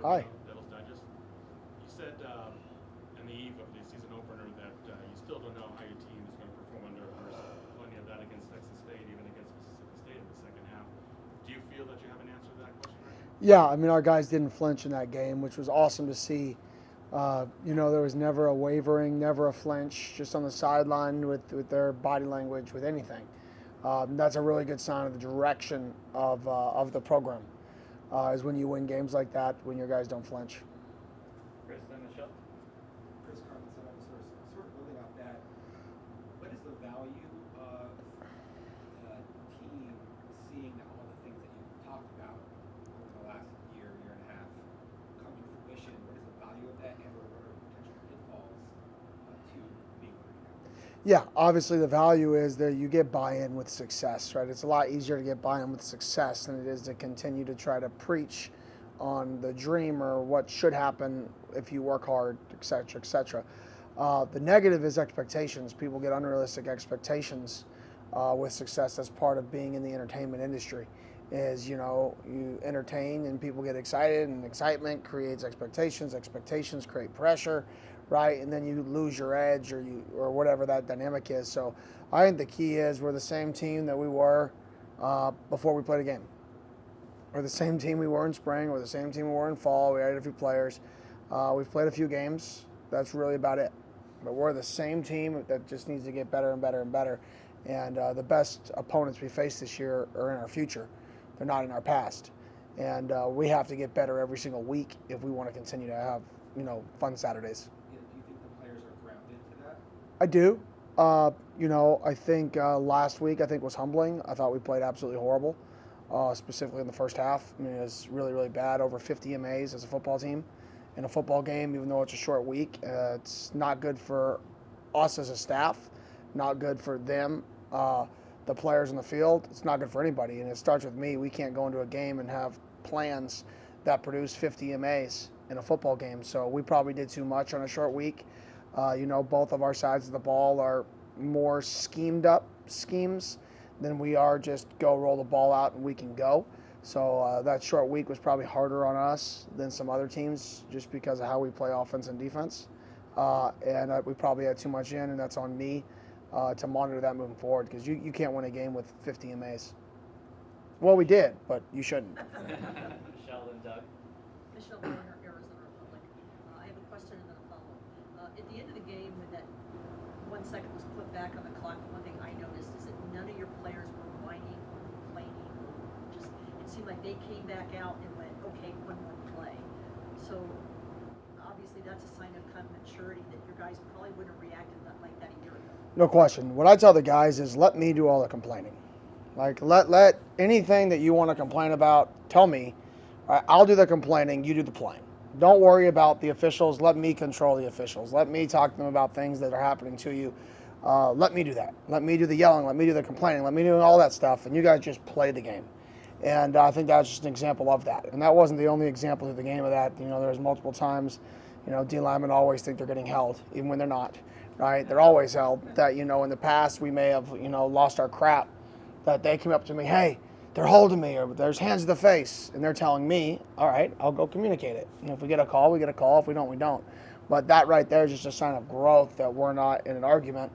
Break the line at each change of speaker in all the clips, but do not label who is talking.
Hi.
Devil's Digest. You said on the eve of the season opener that you still don't know how your team is going to perform under plenty of that against Texas State, even against Mississippi State in the second half. Do you feel that you have an answer to that question right now?
Yeah, I mean, our guys didn't flinch in that game, which was awesome to see. There was never a wavering, never a flinch, just on the sideline with their body language, with anything. That's a really good sign of the direction of the program, is when you win games like that, when your guys don't flinch.
Chris, then Michelle.
Chris Carlin, sort of building off that, what is the value of the team seeing all the things that you've talked about over the last year and a half come to fruition? What is the value of that, and what are potential pitfalls to being there?
Yeah, obviously the value is that you get buy-in with success, right? It's a lot easier to get buy-in with success than it is to continue to try to preach on the dream or what should happen if you work hard, et cetera, et cetera. The negative is expectations. People get unrealistic expectations with success. That's part of being in the entertainment industry. Is you entertain and people get excited, and excitement creates expectations. Expectations create pressure, right? And then you lose your edge or whatever that dynamic is. So I think the key is we're the same team that we were before we played a game. We're the same team we were in spring. We're the same team we were in fall. We added a few players. We've played a few games. That's really about it. But we're the same team that just needs to get better and better and better. And the best opponents we face this year are in our future. They're not in our past. And we have to get better every single week if we want to continue to have, fun Saturdays.
Do you think the players are grounded to that?
I do. I think last week was humbling. I thought we played absolutely horrible, specifically in the first half. I mean, it was really, really bad. Over 50 MAs as a football team in a football game, even though it's a short week. It's not good for us as a staff, not good for them, the players in the field. It's not good for anybody, and it starts with me. We can't go into a game and have plans that produce 50 MAs in a football game. So we probably did too much on a short week. Both of our sides of the ball are more schemed up schemes than we are just go roll the ball out and we can go. So that short week was probably harder on us than some other teams just because of how we play offense and defense. We probably had too much in, and that's on me to monitor that moving forward, because you can't win a game with 50 MAs. Well, we did, but you shouldn't.
Michelle and Doug.
Michelle Warner, Arizona Republic. I have a question and then a follow-up. At the end of the game, when that 1 second was put back on the clock, one thing I noticed is that none of your players were whining or complaining. It seemed like they came back out and went, okay, one more play. So obviously that's a sign of kind of maturity that your guys probably wouldn't have reacted like that a year ago.
No question. What I tell the guys is let me do all the complaining. Like, let anything that you want to complain about, tell me. I'll do the complaining, you do the playing. Don't worry about the officials. Let me control the officials. Let me talk to them about things that are happening to you. Let me do that. Let me do the yelling. Let me do the complaining. Let me do all that stuff. And you guys just play the game. And I think that's just an example of that. And that wasn't the only example of the game of that. There was multiple times, D linemen always think they're getting held, even when they're not. Right? They're always held. That, in the past we may have, lost our crap. That they came up to me, hey, they're holding me, or there's hands to the face, and they're telling me, all right, I'll go communicate it. If we get a call, we get a call. If we don't, we don't. But that right there is just a sign of growth, that we're not in an argument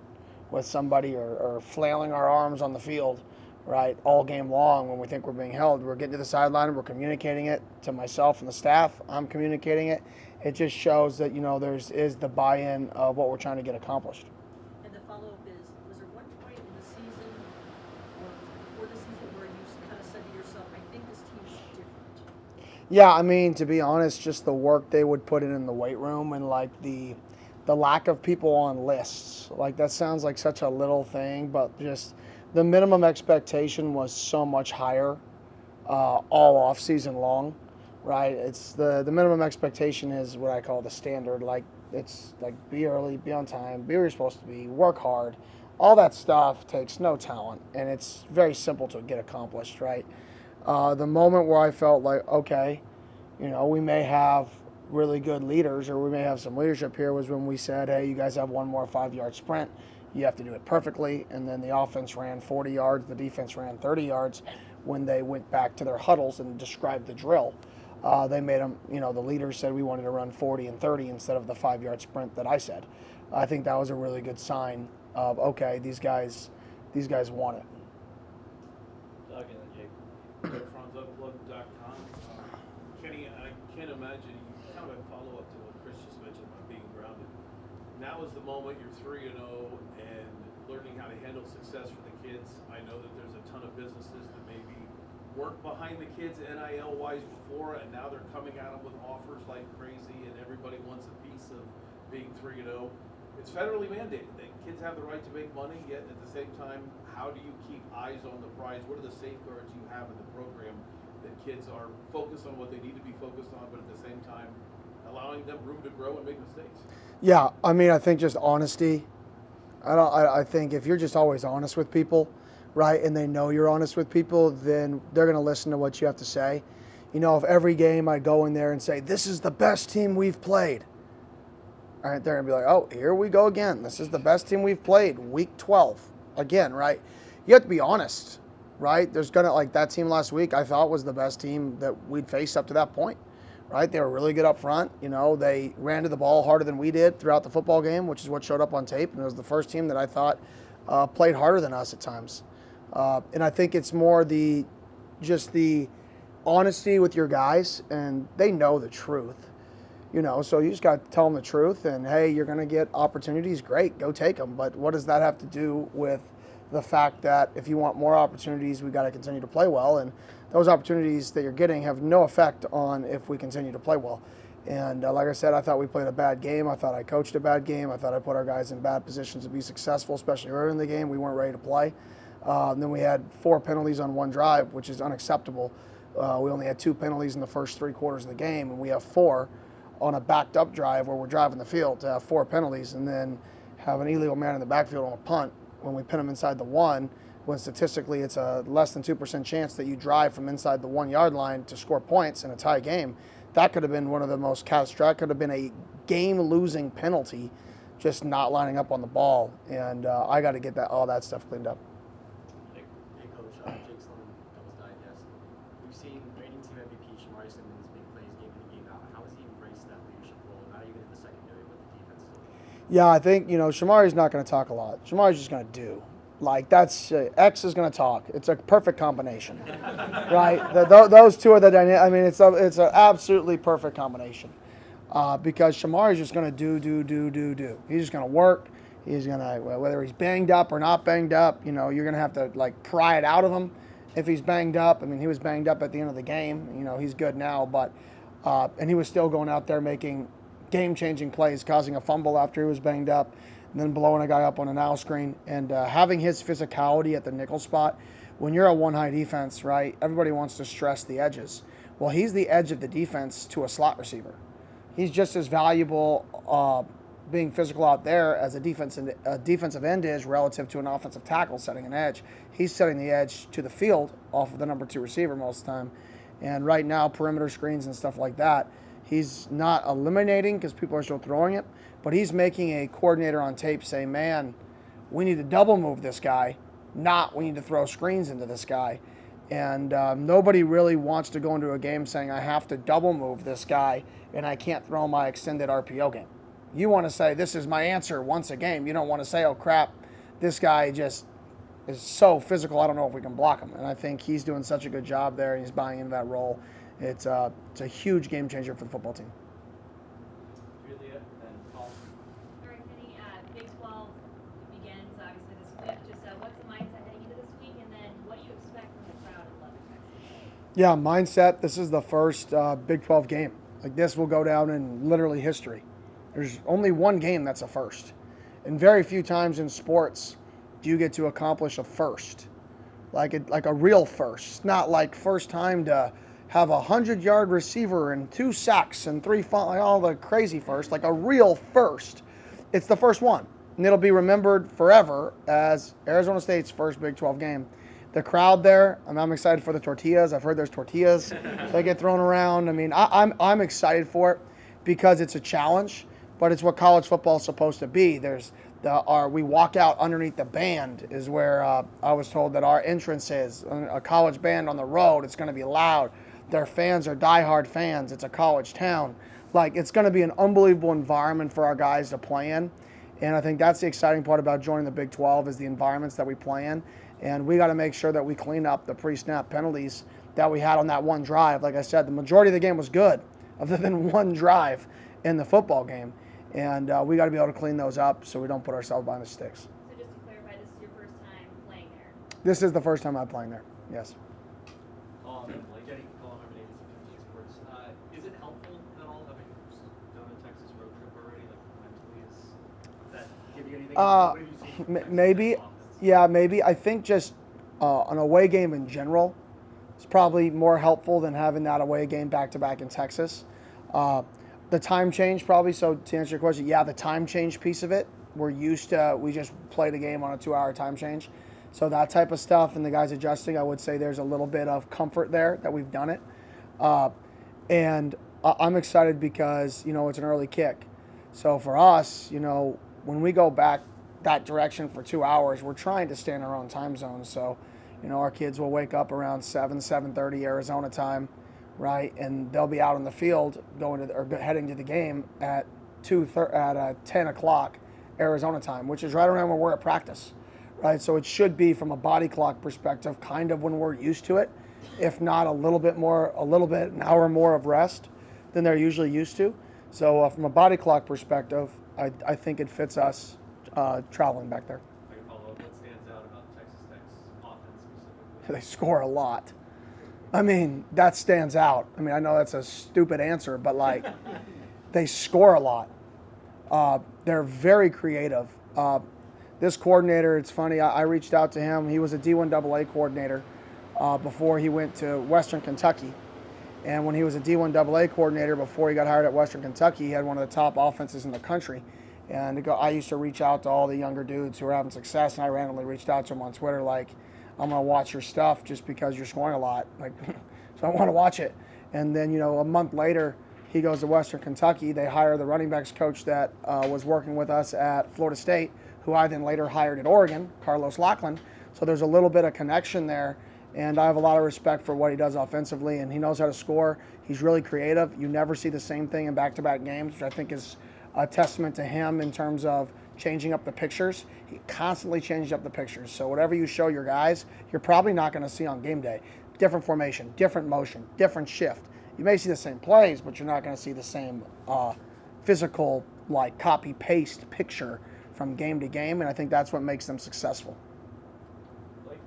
with somebody or flailing our arms on the field, right, all game long when we think we're being held. We're getting to the sideline, we're communicating it to myself and the staff. I'm communicating it. It just shows that, is the buy-in of what we're trying to get accomplished.
And the follow-up is, was there one point in the season or before the season where you kind of said to yourself, I think this team is different?
Yeah, I mean, to be honest, just the work they would put in the weight room, and like the lack of people on lists. Like, that sounds like such a little thing, but just the minimum expectation was so much higher all off season long, right? It's the minimum expectation is what I call the standard. Like, it's like, be early, be on time, be where you're supposed to be, work hard. All that stuff takes no talent, and it's very simple to get accomplished, right? The moment where I felt like, okay, we may have really good leaders, or we may have some leadership here, was when we said, hey, you guys have one more 5-yard sprint. You have to do it perfectly. And then the offense ran 40 yards, the defense ran 30 yards when they went back to their huddles and described the drill. They made them, the leaders said we wanted to run 40 and 30 instead of the 5-yard sprint that I said. I think that was a really good sign of, okay, these guys want it.
Doug and then Jake.
FranzUpload.com. Kenny, I can't imagine, kind of a follow-up to what Chris just mentioned about being grounded. Now is the moment you're 3-0 and learning how to handle success for the kids. I know that there's a ton of businesses that maybe weren't behind the kids NIL-wise before, and now they're coming at them with offers like crazy, and everybody wants a piece of being 3-0. It's federally mandated that kids have the right to make money, yet at the same time, how do you keep eyes on the prize? What are the safeguards you have in the program that kids are focused on what they need to be focused on, but at the same time, allowing them room to grow and make mistakes?
Yeah, I mean, I think just honesty. I think if you're just always honest with people, right, and they know you're honest with people, then they're going to listen to what you have to say. If every game I go in there and say, this is the best team we've played, all right, they're going to be like, oh, here we go again. This is the best team we've played, week 12. Again, right? You have to be honest, right? There's going to, like that team last week, I thought was the best team that we'd faced up to that point, right? They were really good up front. They ran to the ball harder than we did throughout the football game, which is what showed up on tape. And it was the first team that I thought played harder than us at times. And I think it's more the honesty with your guys, and they know the truth. So you just got to tell them the truth, and hey, you're going to get opportunities, great, go take them. But what does that have to do with the fact that if you want more opportunities, we got to continue to play well, and those opportunities that you're getting have no effect on if we continue to play well. And like I said, I thought we played a bad game. I thought I coached a bad game. I thought I put our guys in bad positions to be successful, especially early in the game. We weren't ready to play. And then we had 4 penalties on one drive, which is unacceptable. We only had 2 penalties in the first 3 quarters of the game, and we have 4 on a backed up drive where we're driving the field to have 4 penalties and then have an illegal man in the backfield on a punt when we pin them inside the 1, when statistically it's a less than 2% chance that you drive from inside the 1-yard line to score points in a tie game. That could have been one of the most catastrophic, could have been a game-losing penalty, just not lining up on the ball. And I got to get all that stuff cleaned up.
Hey, Coach. Jake Sloan, Devil's Digest. We've seen reigning team MVP Shamari Simmons make plays game in and game out. How has he embraced that leadership role, not even in the secondary, but the defense still?
Yeah, I think, Shamari's not going to talk a lot. Shamari's just going to do. Like, that's X is going to talk. It's a perfect combination, right? Those two are the dynamic. I mean, it's an absolutely perfect combination because Shamari's just going to do. He's just going to work. He's going to, whether he's banged up or not banged up, you're going to have to, pry it out of him if he's banged up. I mean, he was banged up at the end of the game. He's good now, but and he was still going out there making game-changing plays, causing a fumble after he was banged up, and then blowing a guy up on an owl screen. And having his physicality at the nickel spot, when you're a one-high defense, right, everybody wants to stress the edges. Well, he's the edge of the defense to a slot receiver. He's just as valuable being physical out there as a defensive end is relative to an offensive tackle setting an edge. He's setting the edge to the field off of the number 2 receiver most of the time. And right now, perimeter screens and stuff like that, he's not eliminating because people are still throwing it, but he's making a coordinator on tape say, man, we need to double move this guy, not we need to throw screens into this guy. And nobody really wants to go into a game saying I have to double move this guy and I can't throw my extended RPO game. You want to say this is my answer once a game. You don't want to say, oh, crap, this guy just is so physical, I don't know if we can block him. And I think he's doing such a good job there, and he's buying into that role. It's a huge game changer for the football team.
Julia and Paul.
All right, Kenny, Big 12 begins obviously this week. Just what's the mindset heading into this week, and then what do you expect from the crowd in Lubbock, Texas?
Yeah, mindset, this is the first Big 12 game. Like, this will go down in literally history. There's only one game that's a first. And very few times in sports do you get to accomplish a first. Like a real first. Not like first time to have a 100-yard receiver and 2 sacks and 3 like all the crazy first. Like a real first. It's the first one. And it'll be remembered forever as Arizona State's first Big 12 game. The crowd there, I'm excited for the tortillas. I've heard there's tortillas. They get thrown around. I mean, I'm excited for it because it's a challenge, but it's what college football is supposed to be. We walk out underneath the band is where I was told that our entrance is. A college band on the road, it's going to be loud. Their fans are diehard fans. It's a college town. Like, it's going to be an unbelievable environment for our guys to play in. And I think that's the exciting part about joining the Big 12 is the environments that we play in. And we got to make sure that we clean up the pre-snap penalties that we had on that one drive. Like I said, the majority of the game was good, other than one drive in the football game. And we got to be able to clean those up so we don't put ourselves behind the sticks.
So just to clarify, this is your first time playing there?
This is the first time I'm playing there, yes.
Like Jenny, Colin Harmony, Sports. Is it helpful at all having done a Texas road trip already? Like mentally, does that give you anything? What have you seen from Texas
Maybe,
offense?
yeah, maybe. I think just an away game in general is probably more helpful than having that away game back-to-back in Texas. The time change probably, so to answer your question, yeah, the time change piece of it, we just played a game on a 2-hour time change. So that type of stuff and the guys adjusting, I would say there's a little bit of comfort there that we've done it. And I'm excited because, it's an early kick. So for us, when we go back that direction for 2 hours, we're trying to stay in our own time zone. So, our kids will wake up around 7:30 Arizona time, right? And they'll be out on the field heading to the game at 10 o'clock Arizona time, which is right around when we're at practice, right? So it should be, from a body clock perspective, kind of when we're used to it, if not an hour more of rest than they're usually used to. So from a body clock perspective, I think it fits us traveling back there.
I can follow up. What stands out about Texas Tech's offense specifically?
They score a lot. I mean, that stands out. I mean, I know that's a stupid answer, but they score a lot. They're very creative. This coordinator, it's funny, I reached out to him. He was a D1AA coordinator before he went to Western Kentucky. And when he was a D1AA coordinator before he got hired at Western Kentucky, he had one of the top offenses in the country. And I used to reach out to all the younger dudes who were having success, and I randomly reached out to him on Twitter like, I'm going to watch your stuff just because you're scoring a lot. So I want to watch it. And then, a month later, he goes to Western Kentucky. They hire the running backs coach that was working with us at Florida State, who I then later hired at Oregon, Carlos Lachlan. So there's a little bit of connection there. And I have a lot of respect for what he does offensively, and he knows how to score. He's really creative. You never see the same thing in back-to-back games, which I think is a testament to him in terms of changing up the pictures. He constantly changes up the pictures. So whatever you show your guys, you're probably not going to see on game day. Different formation, different motion, different shift. You may see the same plays, but you're not going to see the same physical, copy-paste picture from game to game, and I think that's what makes them successful.
Like,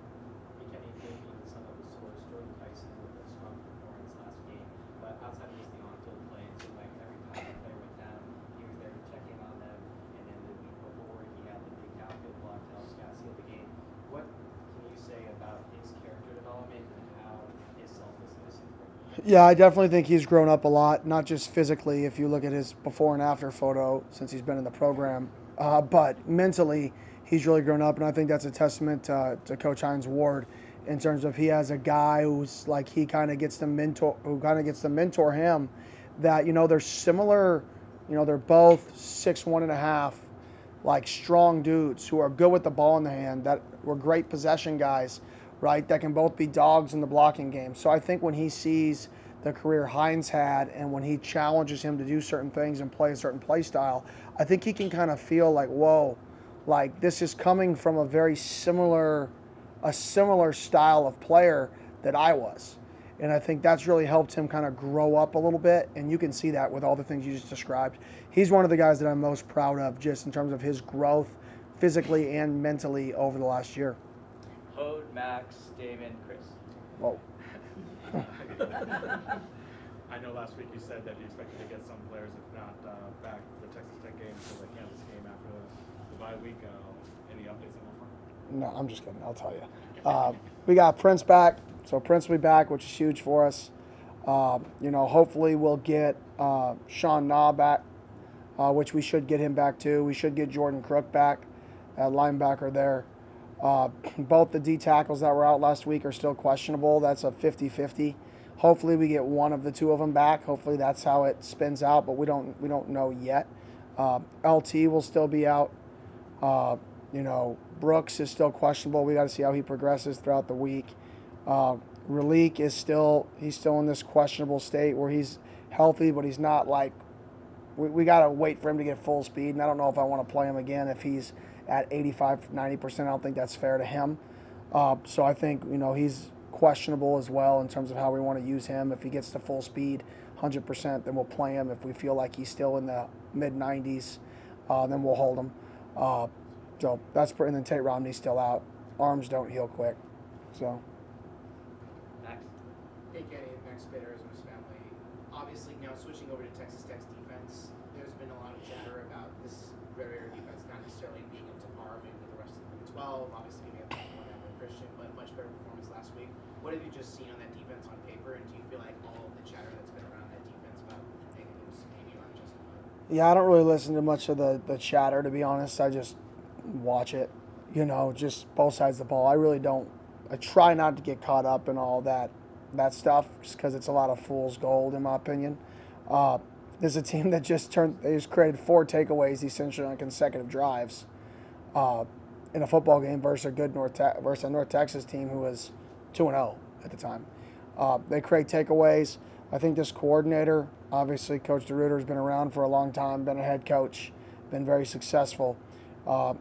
Kenny gave me some of the source, Jordan Tyson with a strong performance last game, but outside of just the on-field play, it seemed like every time the player went down, he was there to check in on them, and then the week before, he had the big downfield block to help Scott seal the game. What can you say about his character development and how his selflessness improved?
Yeah, I definitely think he's grown up a lot, not just physically, if you look at his before and after photo since he's been in the program, but mentally, he's really grown up, and I think that's a testament to Coach Hines Ward in terms of he has a guy who's he kind of gets to mentor him. That they're similar, they're both 6'1.5", strong dudes who are good with the ball in the hand, that were great possession guys, right? That can both be dogs in the blocking game. So I think when he sees the career Hines had, and when he challenges him to do certain things and play a certain play style, I think he can kind of feel whoa, this is coming from a similar style of player that I was. And I think that's really helped him kind of grow up a little bit, and you can see that with all the things you just described. He's one of the guys that I'm most proud of just in terms of his growth physically and mentally over the last year.
Hode, Max, Damon, Chris.
Whoa.
I know last week you said that you expected to get some players, if not back for the Texas Tech game, for the Kansas game after the bye week. Any updates on that front?
No, I'm just kidding. I'll tell you. We got Prince back, so Prince will be back, which is huge for us. Hopefully we'll get Sean Na back, which we should get him back too. We should get Jordan Crook back at linebacker there. Both the D tackles that were out last week are still questionable. That's a 50-50. Hopefully we get one of the two of them back. Hopefully that's how it spins out, but we don't know yet. LT will still be out. Brooks is still questionable. We got to see how he progresses throughout the week. Raleek is still in this questionable state where he's healthy, but he's not like we got to wait for him to get full speed. And I don't know if I want to play him again if he's at 85, 90%. I don't think that's fair to him. So I think he's questionable as well in terms of how we want to use him. If he gets to full speed, 100%, then we'll play him. If we feel like he's still in the mid 90s, then we'll hold him. So that's and then Tate Romney's still out. Arms don't heal quick, so.
Max?
Hey Kenny, Max Spade, Arizona's family. Obviously, now switching over to Texas Tech's defense, there's been a lot of chatter about this very area defense not necessarily being up to par maybe with the rest of the Big 12. Obviously, giving up one with Christian, but much better performance last week. What have you just seen on that defense on paper, and do you feel like all of the chatter that's been around that defense about making it was maybe unjustified?
Yeah, I don't really listen to much of the chatter, to be honest. I just watch it, just both sides of the ball. I really don't. I try not to get caught up in all that stuff just because it's a lot of fool's gold, in my opinion. There's a team that they just created 4 takeaways essentially on consecutive drives in a football game versus a North Texas team who was 2-0 at the time. They create takeaways. I think this coordinator, obviously Coach DeRuiter, has been around for a long time, been a head coach, been very successful.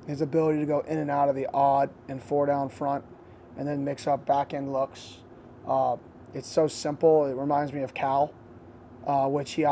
His ability to go in and out of the odd and 4 down front and then mix up back end looks. It's so simple. It reminds me of Cal, which he,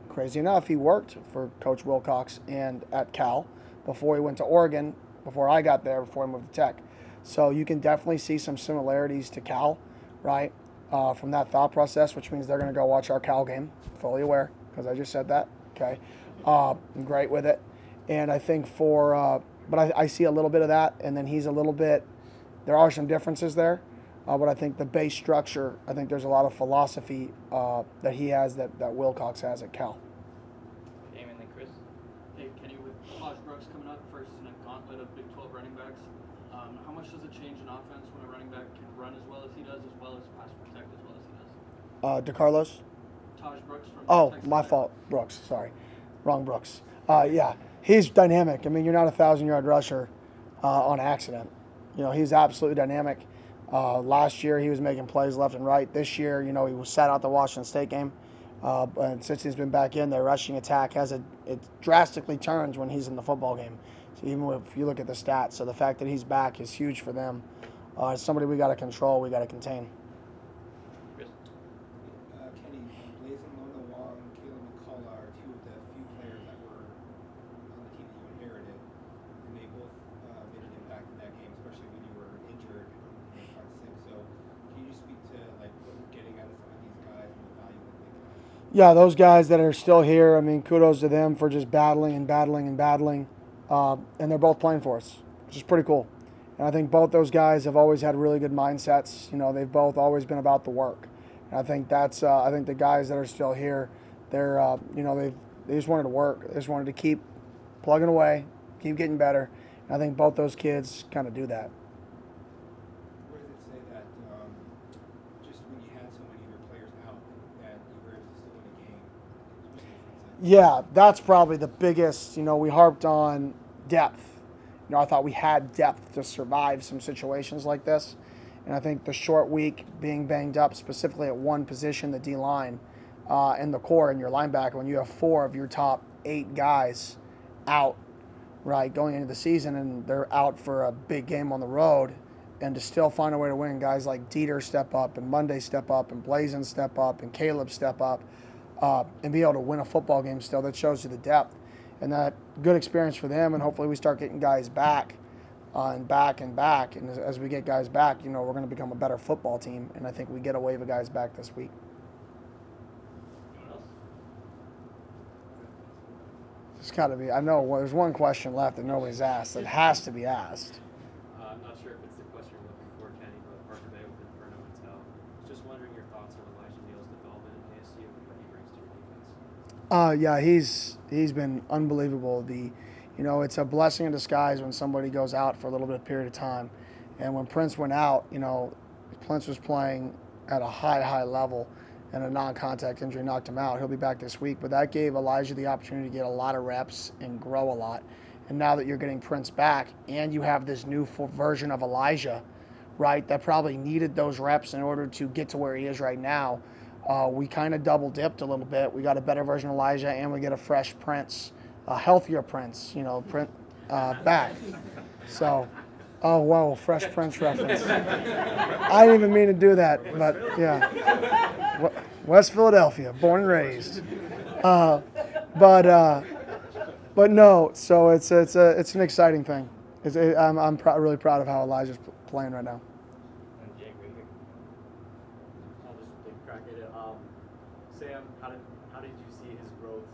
crazy enough, he worked for Coach Wilcox and at Cal before he went to Oregon, before I got there, before he moved to Tech. So you can definitely see some similarities to Cal, right, from that thought process, which means they're going to go watch our Cal game, fully aware, because I just said that, okay. I'm great with it. And I think but I see a little bit of that, and then he's a little bit, there are some differences there, but I think the base structure, I think there's a lot of philosophy that he has that Wilcox has at Cal.
Damon and Chris?
Hey, Kenny, with Taj Brooks coming up first in a gauntlet of Big 12 running backs, how much does it change in offense when a running back can run as well as he does, as well as pass protect as well as he does?
DeCarlos?
Taj Brooks from
Oh,
Texas
my
Tech.
fault. Brooks, sorry. Wrong Brooks. Yeah, he's dynamic. I mean, you're not a 1,000-yard rusher on accident. He's absolutely dynamic. Last year, he was making plays left and right. This year, he was sat out the Washington State game. But since he's been back in, their rushing attack it drastically turns when he's in the football game. So even if you look at the stats, so the fact that he's back is huge for them. It's somebody we got to control, we got to contain.
Chris?
Kenny, Blazing Lona Wong, Caleb McCullough are 2 of the few players that were on the team that you inherited, and they both made an impact in that game, especially when you were injured in part 6. So can you just speak to what you're getting out of some of these guys and the value that they can?
Yeah, those guys that are still here, I mean, kudos to them for just battling and battling and battling. And they're both playing for us, which is pretty cool. And I think both those guys have always had really good mindsets. They've both always been about the work. And I think that's, I think the guys that are still here, they're, they just wanted to work. They just wanted to keep plugging away, keep getting better. And I think both those kids kind of do that.
Where does it say that just when you had so many of your players out that you were able to still win a game? What's the difference?
Yeah, that's probably the biggest. We harped on depth. I thought we had depth to survive some situations like this. And I think the short week, being banged up specifically at one position, the D-line, and the core and your linebacker, when you have 4 of your top 8 guys out, right, going into the season, and they're out for a big game on the road, and to still find a way to win, guys like Dieter step up, and Monday step up, and Blazin step up, and Caleb step up, and be able to win a football game still, that shows you the depth. And that good experience for them, and hopefully we start getting guys back and back and back. And as we get guys back, we're going to become a better football team. And I think we get a wave of guys back this week.
Anyone else?
It's got to be. I know there's one question left that nobody's asked that has to be asked.
I'm not sure if it's the question you're looking for, Kenny, but Parker Bay with Inferno Intel. Just wondering your thoughts on Elijah Neal's development in ASU and what he brings to your defense.
Yeah, he's been unbelievable. It's a blessing in disguise when somebody goes out for a little bit of period of time. And when Prince went out, Prince was playing at a high level, and a non-contact injury knocked him out. He'll be back this week, but that gave Elijah the opportunity to get a lot of reps and grow a lot. And now that you're getting Prince back, and you have this new version of Elijah, right, that probably needed those reps in order to get to where he is right now. We kind of double dipped a little bit. We got a better version of Elijah, and we get a fresh Prince, a healthier Prince, back. So, oh, whoa, Fresh Prince reference. I didn't even mean to do that, but yeah. West Philadelphia, born and raised. But no, so it's an exciting thing. I'm really proud of how Elijah's playing right now.
And Jake, right here. I'll just take a crack at it. Sam, how did you see his growth?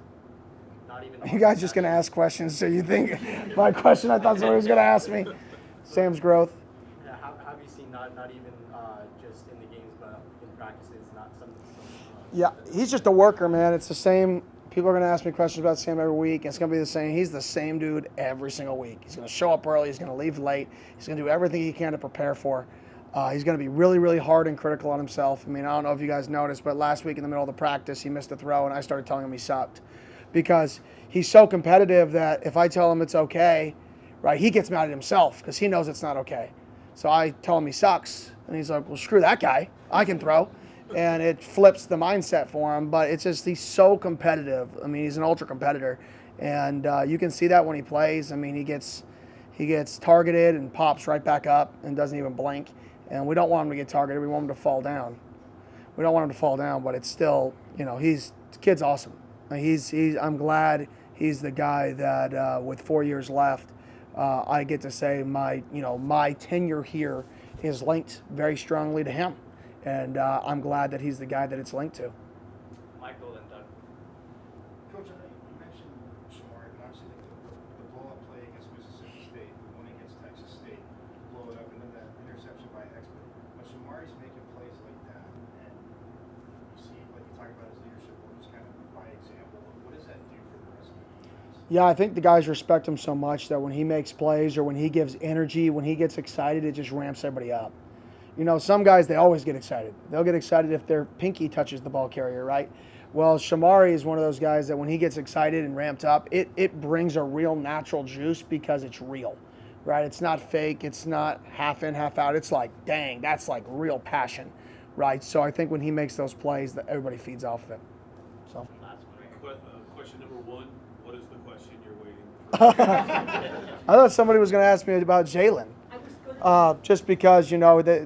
Not even.
You guys just gonna ask questions, so you think my question? I thought somebody was gonna ask me. Sam's growth.
Yeah, how have you seen not even just in the games, but in practices, not some.
Yeah, he's just a worker, man. It's the same. People are going to ask me questions about Sam every week. It's going to be the same. He's the same dude every single week. He's going to show up early. He's going to leave late. He's going to do everything he can to prepare for. He's going to be really, really hard and critical on himself. I mean, I don't know if you guys noticed, but last week in the middle of the practice, he missed a throw, and I started telling him he sucked. Because he's so competitive that if I tell him it's okay, right, he gets mad at himself because he knows it's not okay. So I tell him he sucks, and he's like, well, screw that guy. I can throw. And it flips the mindset for him, but it's just he's so competitive. I mean, he's an ultra competitor, and you can see that when he plays. I mean, he gets targeted and pops right back up and doesn't even blink. And we don't want him to get targeted. We want him to fall down. We don't want him to fall down, but it's still, the kid's awesome. I'm glad he's the guy that with 4 years left, I get to say my tenure here is linked very strongly to him. And I'm glad that he's the guy that it's linked to.
Michael and Doug.
Coach, you mentioned Shamari, and obviously the blow-up play against Mississippi State, the one against Texas State, blow it up, and then that interception by Expert. When Shamari's making plays like that, and you see, like you talk about his leadership, or just kind of by example, what does that do for the rest of the defense?
Yeah, I think the guys respect him so much that when he makes plays or when he gives energy, when he gets excited, it just ramps everybody up. Some guys, they always get excited. They'll get excited if their pinky touches the ball carrier, right? Well, Shamari is one of those guys that when he gets excited and ramped up, it brings a real natural juice because it's real, right? It's not fake. It's not half in, half out. It's like, dang, that's like real passion, right? So I think when he makes those plays, that everybody feeds off of it. So.
Question number one, what is the question you're waiting for?
I thought somebody was going to ask me about Jalen. Just because, that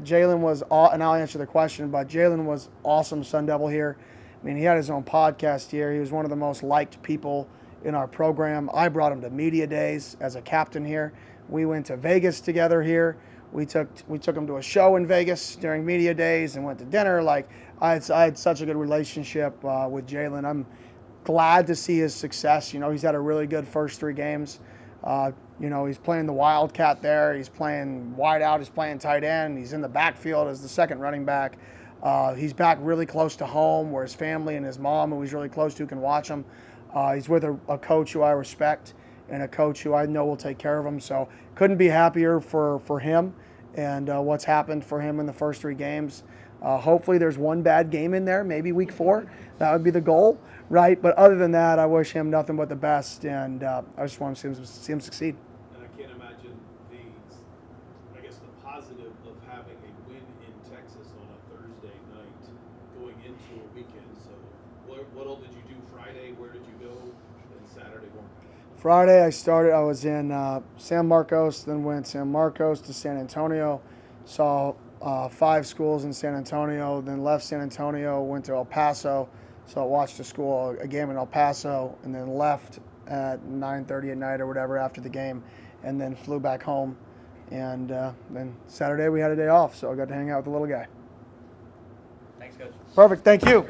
Jalen was, and I'll answer the question, but Jalen was awesome Sun Devil here. I mean, he had his own podcast here. He was one of the most liked people in our program. I brought him to media days as a captain here. We went to Vegas together here. We took him to a show in Vegas during media days and went to dinner. Like, I had such a good relationship with Jalen. I'm glad to see his success. He's had a really good first 3 games. He's playing the Wildcat there. He's playing wide out. He's playing tight end. He's in the backfield as the second running back. He's back really close to home where his family and his mom, who he's really close to, can watch him. He's with a coach who I respect and a coach who I know will take care of him. So couldn't be happier for him and what's happened for him in the first 3 games. Hopefully there's one bad game in there, maybe week 4. That would be the goal, right? But other than that, I wish him nothing but the best, and I just want to see him succeed.
And I can't imagine the positive of having a win in Texas on a Thursday night going into a weekend. So what all did you do Friday? Where did you go? And Saturday morning?
Friday I was in San Marcos, then went San Marcos to San Antonio, saw 5 schools in San Antonio, then left San Antonio, went to El Paso, so I watched a game in El Paso, and then left at 9:30 at night or whatever after the game, and then flew back home. And then Saturday we had a day off, so I got to hang out with the little guy.
Thanks, Coach.
Perfect, thank you.